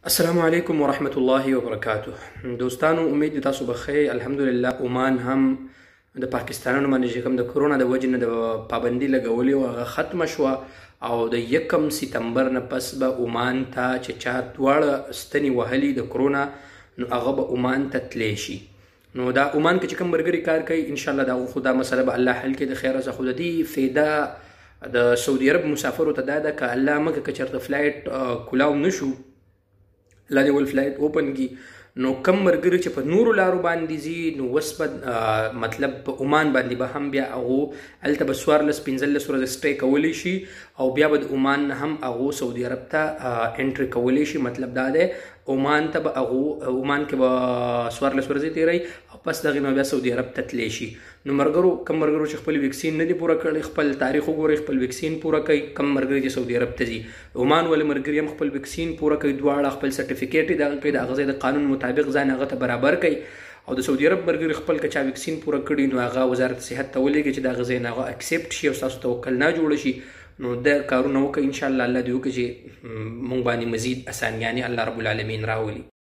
السلام علیکم ورحمت الله وبرکاته. دوستانو، امید تاسو بخیر. الحمدلله عمان هم د پاکستانانو باندې چې کوم د کرونا د وجې نه د پابندي لګولې وه هغه ختمه شوه او د 1 سپتمبر نه پس به عمان ته چې چا دواړه ستنې وهلي د کرونا نو هغه به عمان ته تللی شي. نو دا عمان کې چې کوم ملګري کار کوي انشاءالله د هغو خو دا مسله به الله حل کړي د خیره څخه. خو د دې فایده د سعودي عرب مسافرو ته دا ده که الله مکه که چېرته فلایټ کولاو نه شو، الله دې ول فلایټ اوپن کی، نو کم مرګري چې په نورو لارو باندې ځي نو اوس به مطلب په عمان باندې به هم بیا هغو هلته به 14-15 ورځې سټی کولی شي او بیا به د عمان نه هم هغو سعودي عرب ته انټري کولی شي. مطلب دا دی عمان ته به هغو عمان کې به 14 ورځې تیری او پس دغې نه بیا سعودي عرب ته تللی شي. نو کم مرګرو چې خپل ویکسین نه دي پوره کړی خپل تاریخ وګورئ، خپل ویکسین پوره کوي. کم مرګري چې سعودي عرب ته ځي، عمان ولې مرګري هم خپل ویکسین پوره کوي، دواړه خپل سرټیفیکیټ یې دغه کوي، د هغه ځای د قانون مطابق ځان هغه ته برابر کوي. او د سعودي عرب مرګري خپل که چا ویکسین پوره کړي نو هغه وزارت صحت ته ولېږي چې د هغه ځای نه هغه اکسپټ شي او ستاسو توکل نه جوړه شي. نو د کارونه وکړئ انشاءالله، الله دې وکړي چې موږ باندې مزید اسانیانې الله رب العالمین راولي.